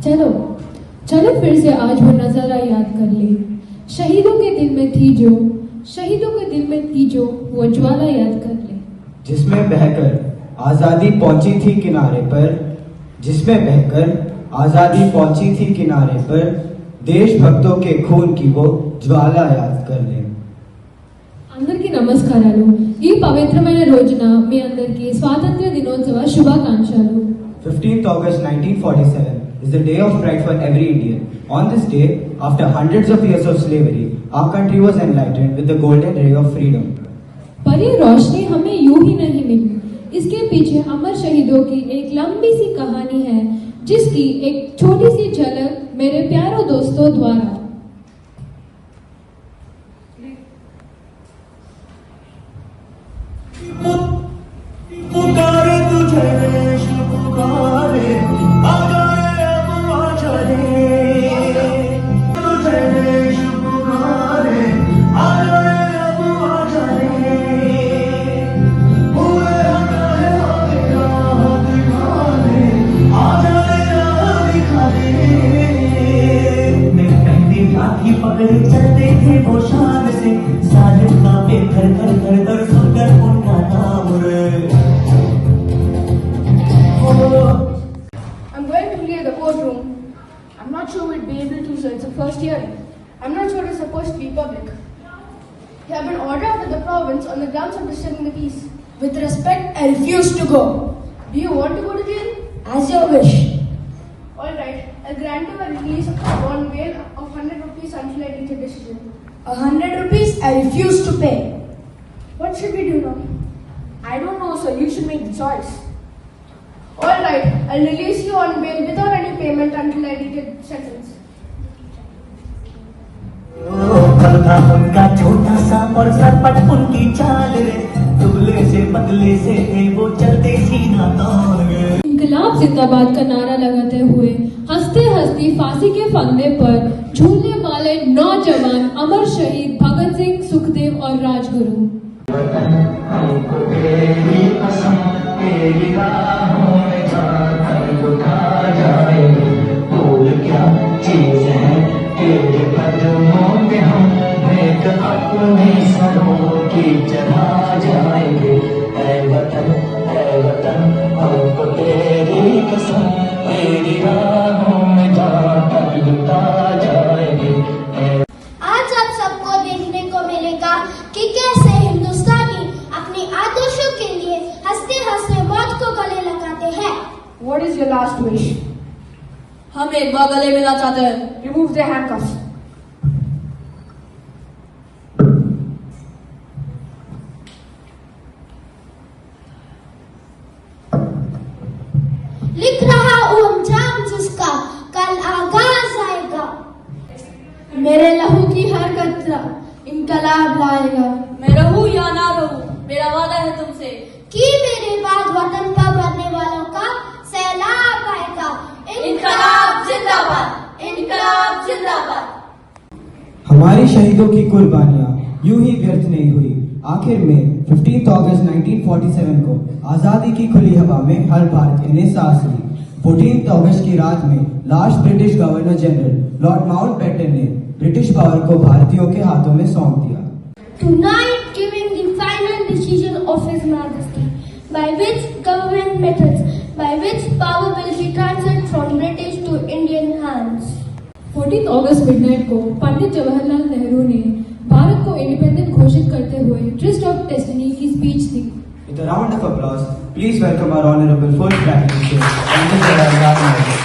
चलो चलो फिर से आज वो नजारा याद कर ले। शहीदों के दिल में थी जो वो ज्वाला याद कर ले। जिसमें बहकर आजादी पहुंची थी किनारे पर, देशभक्तों के खून की वो ज्वाला याद कर ले। అందరికీ నమస్కారాలు। ఈ పవిత్రమైన రోజున మీ అందరికీ స్వాతంత్ర్య దినోత్సవ శుభాకాంక్షలు। 15th August 1947 is the day of pride for every Indian. On this day, after hundreds of years of slavery, our country was enlightened with the golden ray of freedom. पर ये रोशनी हमें यूं ही नहीं मिली। इसके पीछे अमर शहीदों की एक लंबी सी कहानी है, जिसकी एक छोटी सी झलक मेरे प्यारों दोस्तों द्वारा। पुकारे तुझे देश पुकारे, आजा रे अब आजा रे। तुझे देश पुकारे, आजा रे अब आजा रे। हुए हटाए हाथ दिखा दे, आजा रे राह दिखा दे। मेरे पहली लाठी पकड़े चलते थे वो शान से, साजिद का पे घर घर घर घर सुनकर उनका नाम रे। I'm going to clear the courtroom. I'm not sure we'd be able to, so it's a first hearing. I'm not sure it's supposed to be public. You have been ordered out of the province on the grounds of disturbing the peace. With respect, I refuse to go. Do you want to go to jail? As your wish. Alright, I'll grant you a release on bail of 100 rupees until I reach a decision. 100 rupees I refuse to pay. What should we do now? I don't know, so you should make the choice. Alright, I'll release you on bail without any payment until I reach a sentence. पलका उनका छोटा सा और सरपट उनकी चाल रे, दुबले से पतले से थे वो चलते सीधा दौड़ गए। इंकलाब जिंदाबाद का नारा लगाते हुए हंसते हंसते फांसी के फंदे पर झूलने वाले नौजवान अमर शहीद भगत सिंह, सुखदेव और राजगुरु। हमको तेरी कसम, तेरी राहों में जाकर लुटा जाएंगे। भूल क्या चीज है तेरे कदमों पे, हम नेक अपने सरों की चढ़ा जाएंगे। ऐ वतन हमको तेरी कसम, तेरी राहों में जाकर लुटा जाएंगे। आज आप सबको देखने को मिलेगा कि कैसे हिंदुस्तानी अपने आदर्शों के लिए हंसते हंसते मौत को गले लगाते हैं। What is your last wish? हम एक बार गले मिलना चाहते हैं। Remove the handcuffs. लिख रहा हूँ अंजाम जिसका कल आगाज आएगा। मेरे लहू की हर कतरा इनकलाब लाएगा। मैं रहूं या ना रहूं, मेरा वादा है तुमसे कि मेरे बाद वतन पर मरने वालों का सैलाब आएगा। इनकलाब जिंदाबाद, इनकलाब जिंदाबाद। हमारी शहीदों की कुर्बानियां यूं ही व्यर्थ नहीं हुई। आखिर में 15th अगस्त 1947 को आजादी की खुली हवा में हर भारतीय ने सांस ली। 14th अगस्त की रात में last British governor general Lord Mountbatten ने ब्रिटिश पावर को भारतीयों के हाथों में सौंप दिया। Tonight giving the final decision of His Majesty, by which government methods, by which power will be transferred from British to Indian hands. 14 August midnight को पंडित जवाहरलाल नेहरू ने भारत को इंडिपेंडेंट घोषित करते हुए ट्रिस्ट ऑफ डेस्टिनी की speech the. With a round of applause, please welcome our honorable first Prime Minister, Pandit Jawaharlal Nehru.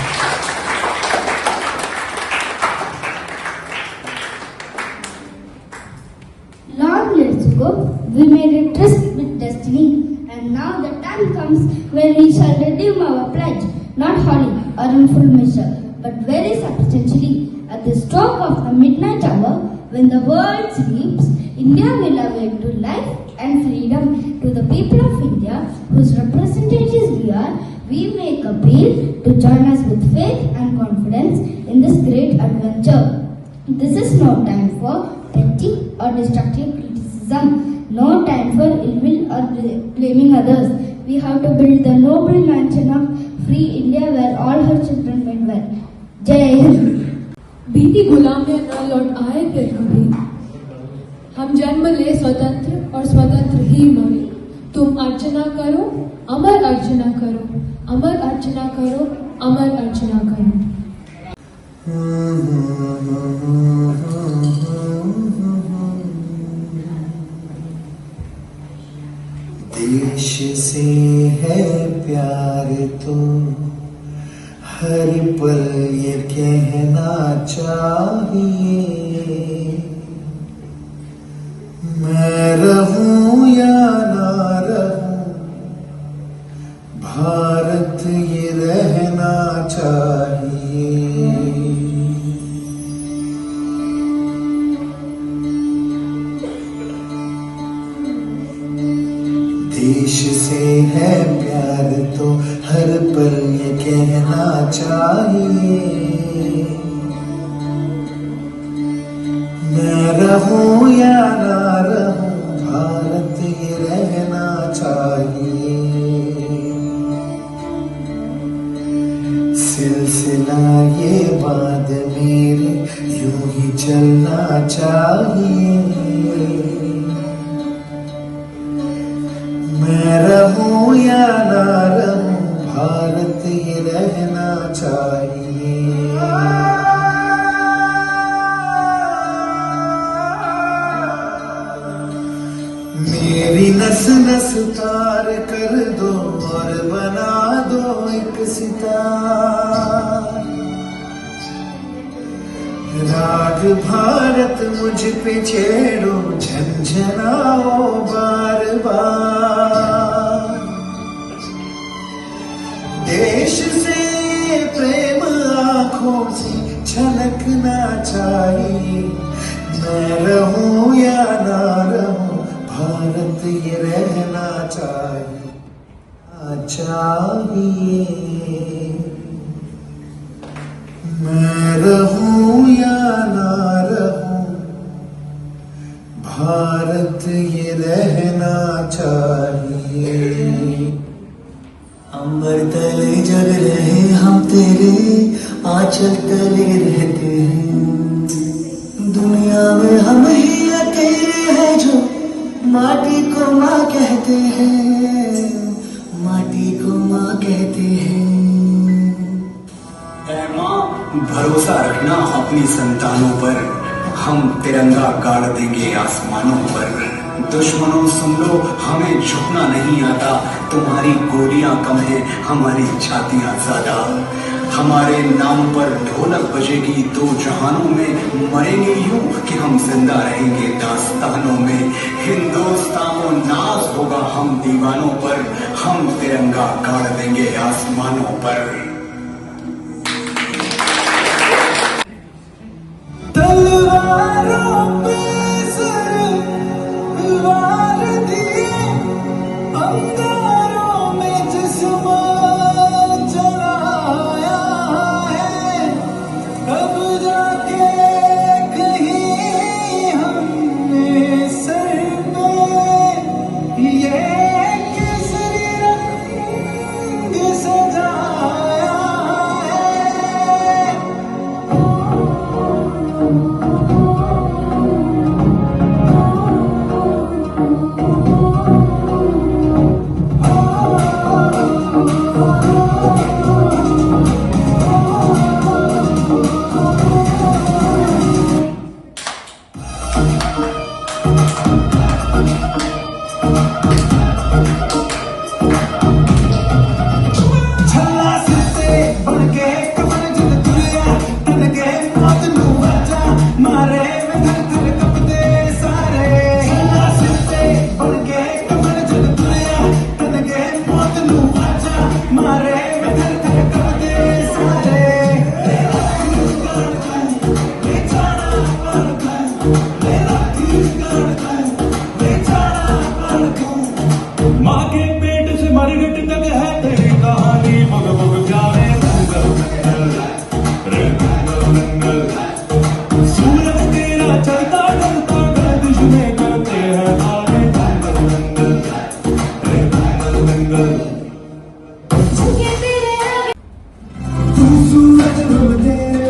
Long years ago, we made a tryst with destiny, and now the time comes when we shall redeem our pledge, not wholly or in full measure, but very substantially. At the stroke of the midnight hour, when the world sleeps, India will awake to life and freedom. To the people of India, whose representatives we are, we make appeal to join us with faith and confidence in this great adventure. This is no time for petty or destructive criticism, no time for ill will or blaming others. We have to build the noble mansion of free India where all her children may dwell. जय हिंद। बीती गुलामी न लौट आए फिर कभी, हम जन्म ले स्वतंत्र और स्वतंत्र ही मरे। तुम अर्चना करो, अमर अर्चना करो, अमर अर्चना करो, अमर अर्चना करो। देश से है प्यार तो हर पल ये कहना चाहिए, मैं रहूं या ना रहूं, भारत ये रहना चाहिए। देश से है प्यार तो हर पल ये कहना चाहिए, मैं रहूं या ना रहूं, भारत ये रहना चाहिए। सिलसिला ये बात मेरे यूं ही चलना चाहिए, मैं रहूं या ना रहूं, भारत ये रहना चाहिए। मेरी नस नस तार कर दो और बना दो एक सितार, राग भारत मुझ पे छेड़ो, झंझनाओ बार बार। देश से प्रेम आंखों से छलकना चाहिए, मैं रहूं या ना रहूं, भारत ये रहना चाहिए। मैं रहूं या ना रहूं, भारत ये रहना चाहिए। अंबर तले जग रहे हम तेरे आंचल तले रहते हैं, दुनिया में हम ही अकेले हैं जो माटी को माँ कहते हैं, माटी को माँ कहते हैं। ऐ माँ, भरोसा रखना अपनी संतानों पर, हम तिरंगा गाड़ देंगे आसमानों पर। दुश्मनों सुन लो, हमें झुकना नहीं आता, तुम्हारी गोलियां कम है, हमारी छातियां ज्यादा। हमारे नाम पर ढोलक बजेगी दो जहानों में, मरेंगे यूं कि हम जिंदा रहेंगे दास्तानों में। हिंदुस्तान को नाज होगा हम दीवानों पर, हम तिरंगा गाड़ देंगे आसमानों पर। तलवारों पे सवार दिए, अंगारों में जिस्म चढ़ाया है, अब जाके कहीं हमने सर पे ये केसरी रंग सजाया है। माँ के पेट से मरगट तक है तेरी कहानी, मग मग जावे दंगल दंगल दंगल। सूरज तेरा चलता चलता गर्दिश में करते हैं तारे, दंगल दंगल दंगल दंगल। तू सूरज हम तेरे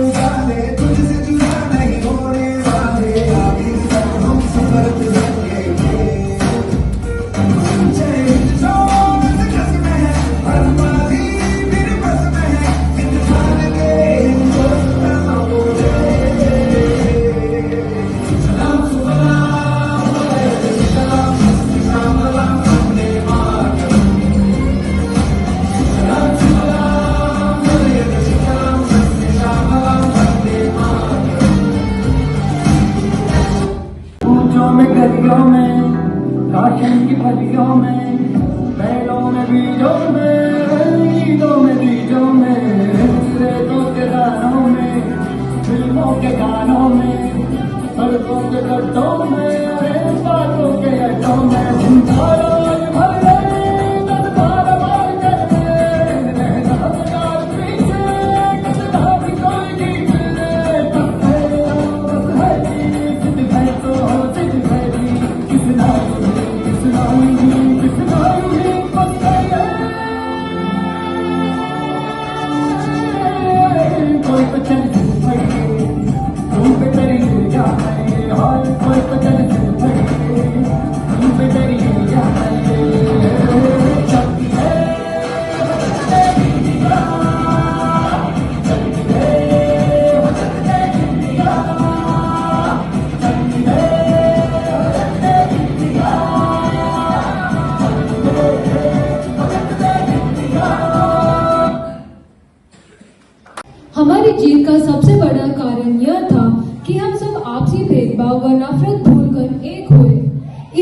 हमारी जीत का सबसे बड़ा कारण यह था कि हम सब आपसी भेदभाव व नफरत भूलकर एक हुए।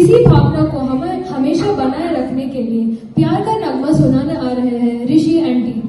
इसी भावना को हमें हमेशा बनाए रखने के लिए प्यार का नगमा सुनाने आ रहे हैं Rishi and team.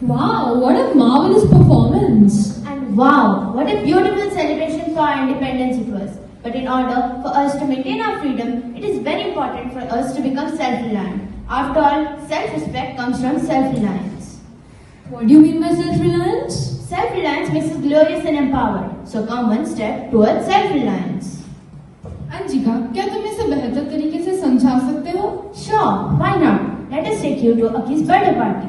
Wow, what a marvelous performance! And wow, what a beautiful celebration for our independence it was. But in order for us to maintain our freedom, it is very important for us to become self-reliant. After all, self-respect comes from self-reliance. What do you mean by self-reliance? Self-reliance makes us glorious and empowered. So come one step towards self-reliance. अंजिका, क्या तुम इसे बेहतर तरीके से समझा सकते हो? Sure, why not? Let us take you to Aki's birthday party.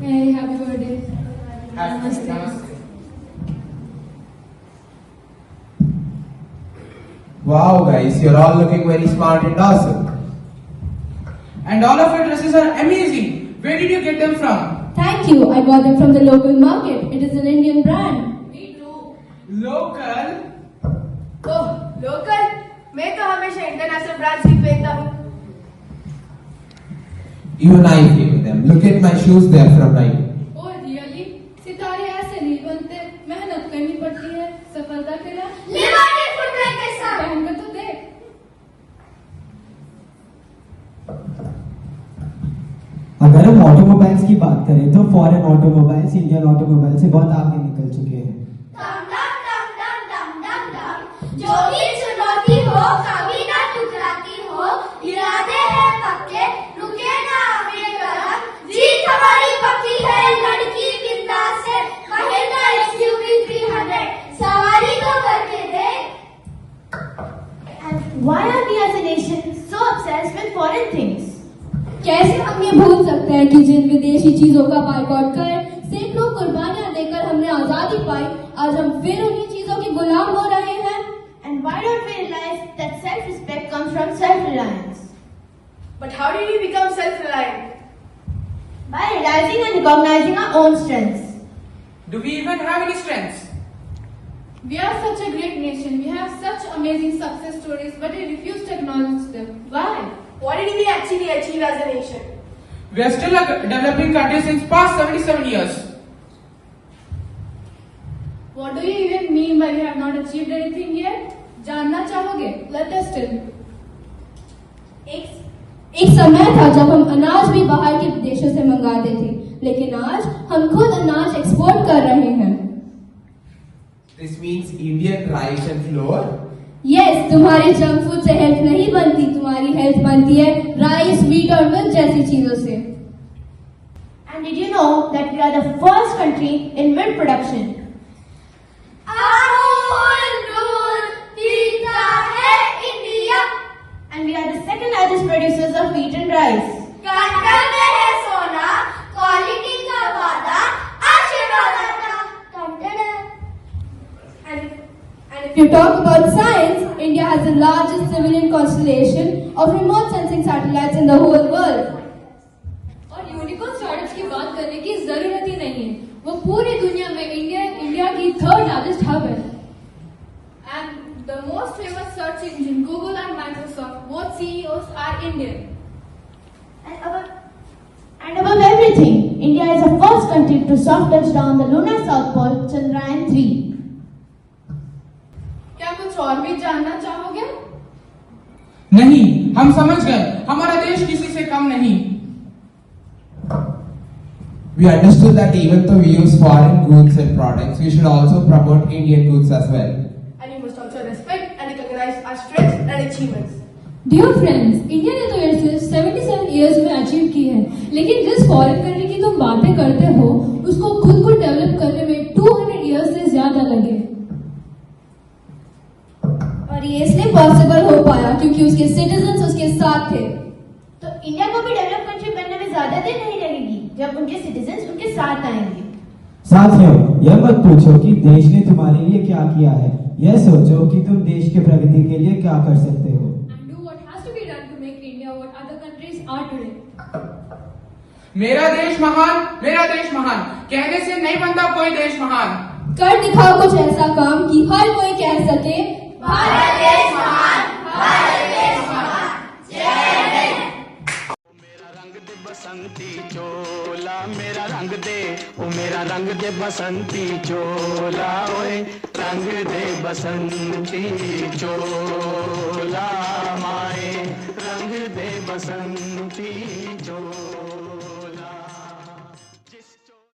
Hey, happy birthday. Wow guys, you're all looking very smart and awesome. And all of your dresses are amazing. Where did you get them from? Thank you. I got them from the local market. It is an Indian brand. Me too. Local? Oh, local? मैं तो हमेशा international brands ही पहनता हूँ। Even I favor them. Look at my shoes, they are from Nike. Oh, really? सितारे ऐसे नहीं बनते, मेहनत करनी पड़ती है सफलता के लिए। लिबर्टी फुटवेयर के साथ पहन कर तो देख। अगर हम ऑटोमोबाइल्स की बात करें तो फॉरेन ऑटोमोबाइल्स इंडियन ऑटोमोबाइल से बहुत आगे निकल चुके हैं। डम डम डम डम डम डम डम जो भी चुनौती हो कभी ना टुकराती हो इरादे हैं पक्के रुके ना हमें गरम जीत हमारी पक्की है लड़की बिंदास है महिंद्रा एक्सयूवी 300 सवारी तो करके दे। And why are we as a nation so obsessed with foreign things? कैसे हम ये भूल सकते हैं कि जिन विदेशी चीजों का बायकॉट कर सैकड़ों कुर्बानियां देकर हमने आजादी पाई, आज हम फिर उन्हीं चीजों के गुलाम हो रहे हैं। And why don't we realize that self-respect comes from self-reliance? But how did we become self-reliant? By realizing and recognizing our own strengths. Do we even have any strengths? We are such a great nation. We have such amazing success stories, but we refuse to acknowledge them. Why? What did we actually achieve as a nation? We are still a developing country since past 77 years. What do you even mean by we have not achieved anything yet? जानना चाहोगे? Let us tell. एक समय था जब हम अनाज भी बाहर के देशों से मंगाते थे, लेकिन आज हम खुद अनाज एक्सपोर्ट कर रहे हैं। This means Indian rice and flour. Yes, तुम्हारे जंक फूड से हेल्थ नहीं बनती, तुम्हारी हेल्थ बनती है राइस, वीट और मिल्क जैसी चीजों से। And did you know that we are the first country in milk production? And we are the second largest producers of wheat and rice. And if you talk about science, India has the largest civilian constellation of remote sensing satellites in the whole world. और unicorn startups की बात करने की जरूरत ही नहीं है, वो पूरी दुनिया में इंडिया की थर्ड लार्जेस्ट हब है। And the most famous search engine, Google and Microsoft, both CEOs are Indian. And above everything, India is the first country to soft touch down the lunar South Pole, Chandrayaan 3. क्या कुछ और भी जानना चाहोगे? नहीं, हम समझ गए, हमारा देश किसी से कम नहीं। We understood that even though we use foreign goods and products, we should also promote Indian goods as well. And you must also respect and recognize our strengths and achievements. Dear friends, India ने तो ये सिर्फ 77 years में achieve की है, लेकिन जिस foreign country की तुम बातें करते हो उसको खुद को डेवलप करने में 200 इयर्स से ज्यादा लगे। और ये इसलिए पॉसिबल हो पाया क्योंकि उसके सिटीजन्स उसके साथ थे। तो इंडिया को भी डेवलप कंट्री बनने में ज्यादा देर नहीं लगेगी जब उनके सिटीजन्स उनके साथ आएंगे। साथियों, यह मत पूछो कि देश ने तुम्हारे लिए क्या किया है, यह सोचो कि तुम देश की प्रगति के लिए क्या कर सकते हो। And do what has to be done to make India what other countries are today. मेरा देश महान कहने से नहीं बनता कोई देश महान। कर दिखाओ कुछ ऐसा काम कि हर कोई कह सके भारत देश महान, भारत देश महान। जय हिंद। मेरा रंग दे बसंती चोला, मेरा रंग दे, ओ मेरा रंग दे बसंती चोला, ओए रंग दे बसंती चोला, माए रंग दे बसंती चोला।